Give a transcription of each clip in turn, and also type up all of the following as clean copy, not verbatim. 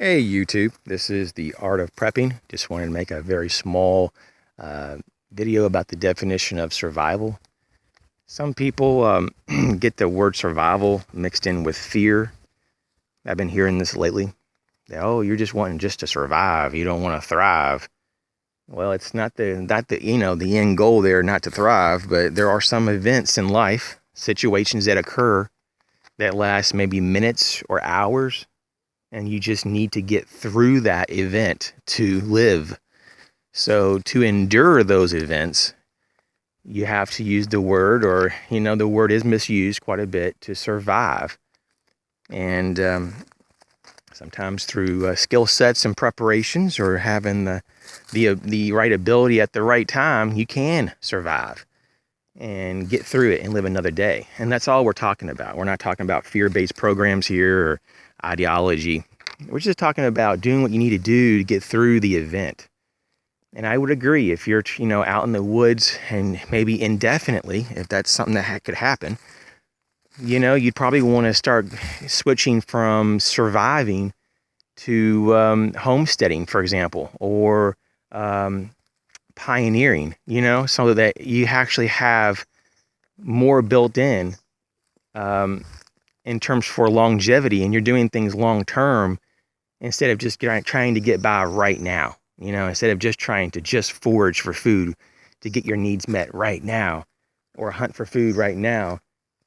Hey YouTube, this is the art of prepping. Just wanted to make a very small video about the definition of survival. Some people get the word survival mixed in with fear. I've been hearing this lately. Oh, you're just wanting just to survive. You don't want to thrive. Well, it's not the end goal there, not to thrive, but there are some events in life, situations that occur that last maybe minutes or hours, and you just need to get through that event to live. So to endure those events, you have to use the word, or the word is misused quite a bit, to survive. And sometimes through skill sets and preparations, or having the right ability at the right time, you can survive and get through it and live another day. And that's all we're talking about. We're not talking about fear-based programs here or ideology. We're just talking about doing what you need to do to get through the event. And I would agree, if you're out in the woods and maybe indefinitely, if that's something that could happen, you'd probably want to start switching from surviving to homesteading, for example, or pioneering, so that you actually have more built in terms for longevity, and you're doing things long term instead of just trying to get by right now. Instead of just trying to just forage for food to get your needs met right now, or hunt for food right now,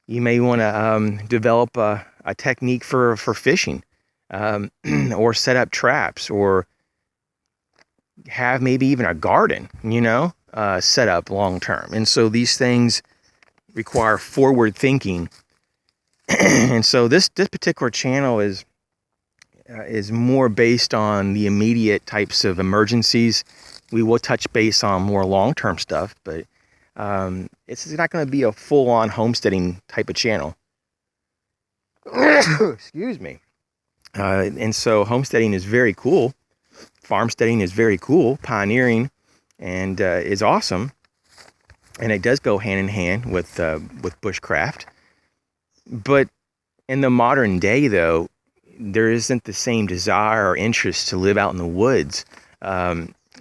you may want to develop a technique for fishing, or set up traps, or have maybe even a garden, set up long term. And so these things require forward thinking. And so this particular channel is more based on the immediate types of emergencies. We will touch base on more long-term stuff, but it's not going to be a full-on homesteading type of channel. Excuse me. And so homesteading is very cool. Farmsteading is very cool. Pioneering and is awesome, and it does go hand in hand with bushcraft. But in the modern day, though, there isn't the same desire or interest to live out in the woods,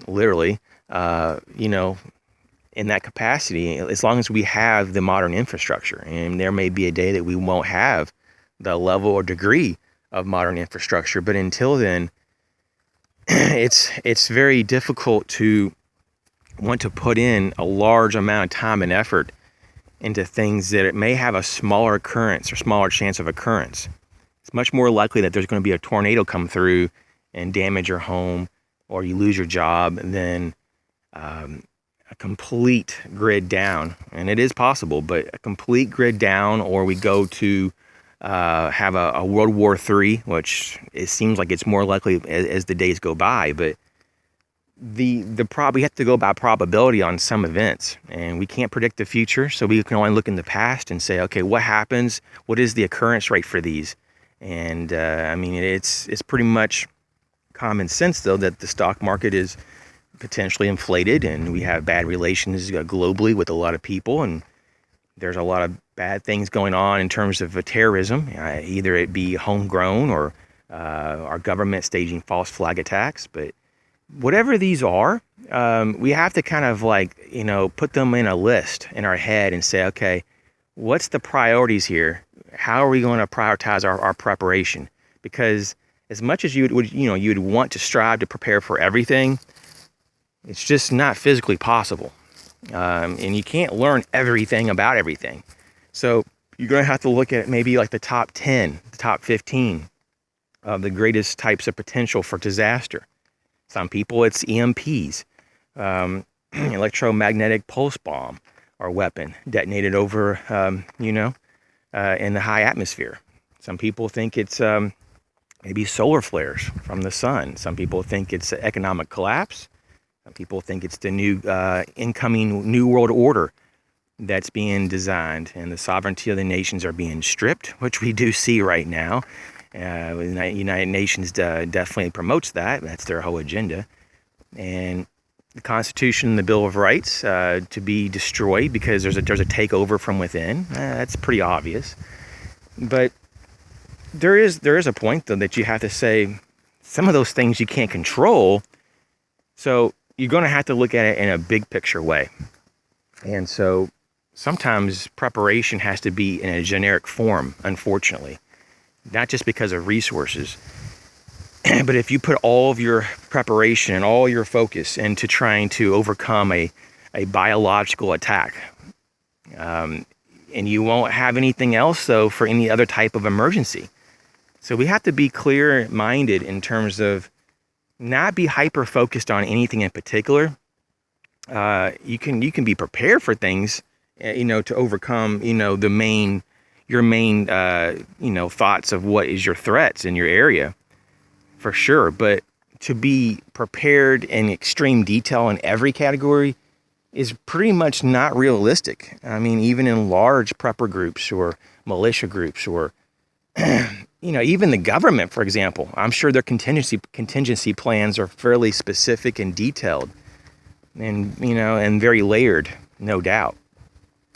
literally, in that capacity, as long as we have the modern infrastructure. And there may be a day that we won't have the level or degree of modern infrastructure, but until then, it's very difficult to want to put in a large amount of time and effort into things that it may have a smaller occurrence or smaller chance of occurrence. It's much more likely that there's going to be a tornado come through and damage your home, or you lose your job, than a complete grid down. And it is possible, but a complete grid down, or we go to have a World War III, which it seems like it's more likely as the days go by. But we have to go by probability on some events, and we can't predict the future, so we can only look in the past and say, okay, what happens? What is the occurrence rate for these? And it's pretty much common sense, though, that the stock market is potentially inflated, and we have bad relations globally with a lot of people, and there's a lot of bad things going on in terms of terrorism, either it be homegrown or our government staging false flag attacks. But whatever these are, we have to kind of put them in a list in our head and say, okay, what's the priorities here? How are we going to prioritize our preparation? Because as much as you'd want to strive to prepare for everything, it's just not physically possible. And you can't learn everything about everything. So you're going to have to look at maybe like the top 10, the top 15 of the greatest types of potential for disaster. Some people, it's EMPs, electromagnetic pulse bomb or weapon detonated over, in the high atmosphere. Some people think it's maybe solar flares from the sun. Some people think it's economic collapse. Some people think it's the new incoming New World Order that's being designed, and the sovereignty of the nations are being stripped, which we do see right now. The United Nations definitely promotes that. That's their whole agenda. And the Constitution and the Bill of Rights to be destroyed because there's a takeover from within. That's pretty obvious. But there is a point, though, that you have to say some of those things you can't control. So you're going to have to look at it in a big picture way. And so sometimes preparation has to be in a generic form, unfortunately, not just because of resources. But if you put all of your preparation and all your focus into trying to overcome a biological attack, and you won't have anything else, though, for any other type of emergency. So we have to be clear-minded in terms of not be hyper-focused on anything in particular. You can be prepared for things, to overcome, your main thoughts of what is your threats in your area. For sure, but to be prepared in extreme detail in every category is pretty much not realistic. I mean, even in large prepper groups or militia groups or, even the government, for example, I'm sure their contingency plans are fairly specific and detailed and, and very layered, no doubt.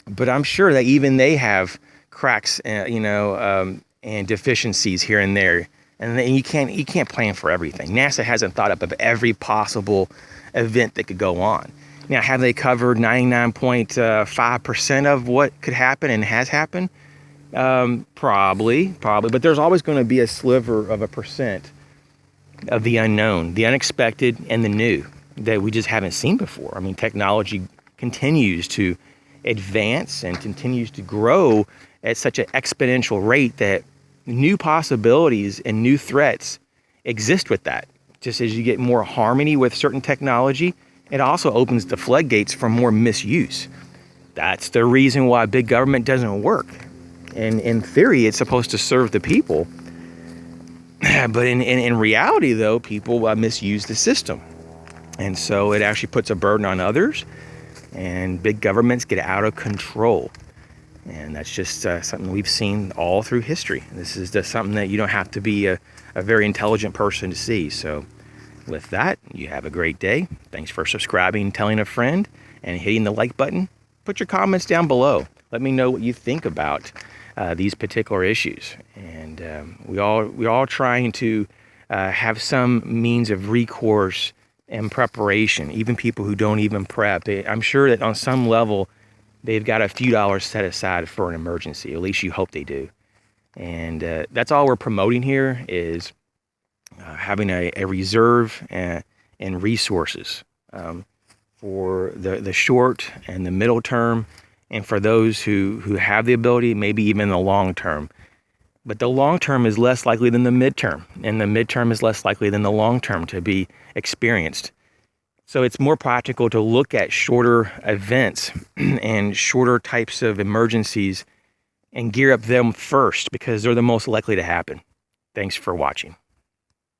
But I'm sure that even they have cracks, and deficiencies here and there. And you can't plan for everything. NASA hasn't thought up of every possible event that could go on. Now, have they covered 99.5% of what could happen and has happened? Probably. But there's always going to be a sliver of a percent of the unknown, the unexpected, and the new that we just haven't seen before. I mean, technology continues to advance and continues to grow at such an exponential rate that new possibilities and new threats exist with that. Just as you get more harmony with certain technology, it also opens the floodgates for more misuse. That's the reason why big government doesn't work. And in theory, it's supposed to serve the people. But in reality, though, people misuse the system. And so it actually puts a burden on others, and big governments get out of control. And that's just something we've seen all through history. This is just something that you don't have to be a very intelligent person to see. So with that, you have a great day. Thanks for subscribing, telling a friend, and hitting the like button. Put your comments down below. Let me know what you think about these particular issues. And we all trying to have some means of recourse and preparation. Even people who don't even prep. I'm sure that on some level, they've got a few dollars set aside for an emergency. At least you hope they do. And that's all we're promoting here is having a reserve and resources for the short and the middle term, and for those who have the ability, maybe even the long term. But the long term is less likely than the midterm, and the midterm is less likely than the long term to be experienced. So it's more practical to look at shorter events and shorter types of emergencies and gear up them first because they're the most likely to happen. Thanks for watching.